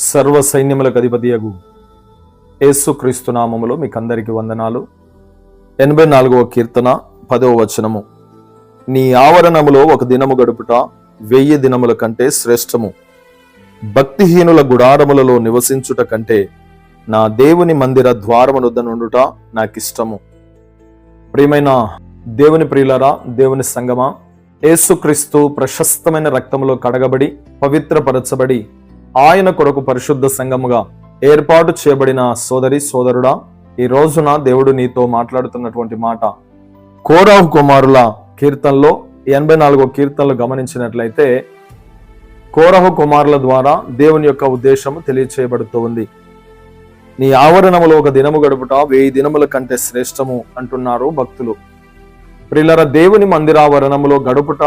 సర్వ సైన్యములకు అధిపతియగు యేసుక్రీస్తు నామములో మీకందరికి వందనాలు. 84వ కీర్తన 10వ వచనము. నీ ఆవరణములో ఒక దినము గడుపుట 1000 దినముల కంటే శ్రేష్టము. భక్తిహీనుల గుడారములలో నివసించుట కంటే నా దేవుని మందిర ద్వారమునొద్ద నుండుట నాకిష్టము. ప్రియమైన దేవుని ప్రియులారా, దేవుని సంగమా, యేసుక్రీస్తు ప్రశస్తమైన రక్తములో కడగబడి పవిత్రపరచబడి ఆయన కొరకు పరిశుద్ధ సంఘముగా ఏర్పాటు చేయబడిన సోదరి సోదరుడా, ఈ రోజున దేవుడు నీతో మాట్లాడుతున్నటువంటి మాట కోరాహు కుమారుల కీర్తనలో 84వ కీర్తనలు గమనించినట్లయితే కోరాహు కుమారుల ద్వారా దేవుని యొక్క ఉద్దేశము తెలియచేయబడుతూ ఉంది. నీ ఆవరణములో ఒక దినము గడుపుట 1000 దినముల కంటే శ్రేష్టము అంటున్నారు భక్తులు. ప్రియులారా, దేవుని మందిరావరణములో గడుపుట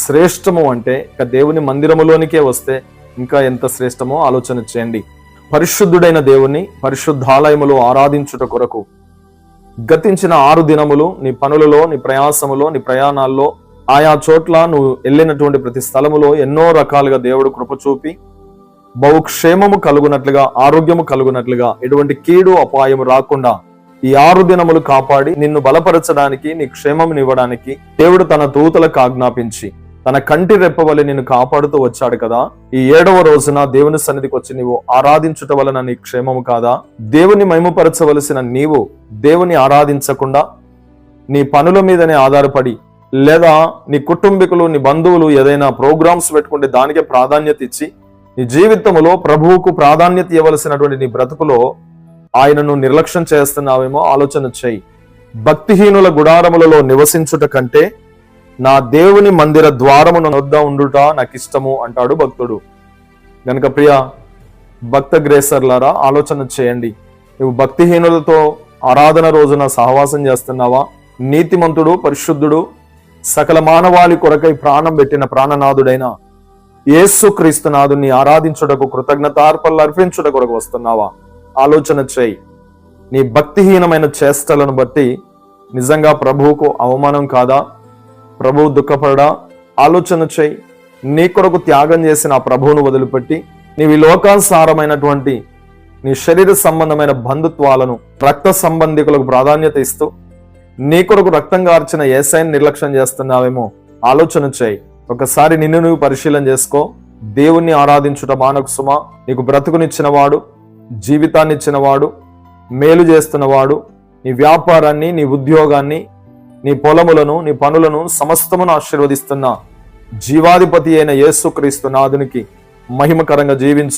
శ్రేష్టము అంటే ఇక దేవుని మందిరములోనికే వస్తే ఇంకా ఎంత శ్రేష్టమో ఆలోచన చేయండి. పరిశుద్ధుడైన దేవుని పరిశుద్ధాలయములో ఆరాధించుట కొరకు గతించిన 6 దినములు నీ పనులలో, నీ ప్రయాసములో, నీ ప్రయాణాల్లో, ఆయా చోట్ల నువ్వు వెళ్ళినటువంటి ప్రతి స్థలములో ఎన్నో రకాలుగా దేవుడు కృప చూపి బహుక్షేమము కలుగునట్లుగా, ఆరోగ్యము కలుగునట్లుగా, ఎటువంటి కీడు అపాయము రాకుండా ఈ 6 దినములు కాపాడి నిన్ను బలపరచడానికి, నీ క్షేమమునివ్వడానికి దేవుడు తన దూతలకు ఆజ్ఞాపించి తన కంటి రెప్పవలె నిన్ను కాపాడుతూ వచ్చాడు కదా. ఈ 7వ రోజున దేవుని సన్నిధికి వచ్చి నీవు ఆరాధించుట వలన నీ క్షేమము కాదా? దేవుని మహిమపరచవలసిన నీవు దేవుని ఆరాధించకుండా నీ పనుల మీదనే ఆధారపడి, లేదా నీ కుటుంబీకులు, నీ బంధువులు ఏదైనా ప్రోగ్రామ్స్ పెట్టుకుంటే దానికే ప్రాధాన్యత ఇచ్చి నీ జీవితంలో ప్రభువుకు ప్రాధాన్యత ఇవ్వవలసినటువంటి నీ బ్రతుకులో ఆయనను నిర్లక్ష్యం చేస్తున్నావేమో ఆలోచన చేయి. భక్తిహీనుల గుడారములలో నివసించుట కంటే నా దేవుని మందిర ద్వారమున వద్ద ఉండుట నాకు ఇష్టము అంటాడు భక్తుడు. గనుక ప్రియ భక్త గ్రేసర్లారా, ఆలోచన చేయండి. నువ్వు భక్తిహీనులతో ఆరాధన రోజున సహవాసం చేస్తున్నావా? నీతిమంతుడు, పరిశుద్ధుడు, సకల మానవాళి కొరకై ప్రాణం పెట్టిన ప్రాణనాథుడైన యేసుక్రీస్తునాథుని ఆరాధించుటకు, కృతజ్ఞతార్పణలు అర్పించుట కొరకు వస్తున్నావా? ఆలోచన చేయి. నీ భక్తిహీనమైన చేష్టలను బట్టి నిజంగా ప్రభువుకు అవమానం కాదా? ప్రభువు దుఃఖపడడా? ఆలోచన చేయి. నీ కొరకు త్యాగం చేసిన ఆ ప్రభువును వదిలిపెట్టి నీవి లోకానుసారమైనటువంటి నీ శరీర సంబంధమైన బంధుత్వాలను, రక్త సంబంధికులకు ప్రాధాన్యత ఇస్తూ నీ కొరకు రక్తం కార్చిన యేసయ్యను నిర్లక్ష్యం చేస్తున్నావేమో ఆలోచన చేయి. ఒకసారి నిన్ను నువ్వు పరిశీలన చేసుకో. దేవుణ్ణి ఆరాధించుట మానకు సుమా. నీకు బ్రతుకునిచ్చినవాడు, జీవితాన్ని ఇచ్చినవాడు, మేలు చేస్తున్నవాడు, నీ వ్యాపారాన్ని, నీ ఉద్యోగాన్ని, నీ పొలములను, నీ పనులను సమస్తమును ఆశీర్వదిస్తున్న జీవాధిపతి అయిన యేసుక్రీస్తు నాథునికి మహిమకరంగా జీవించు.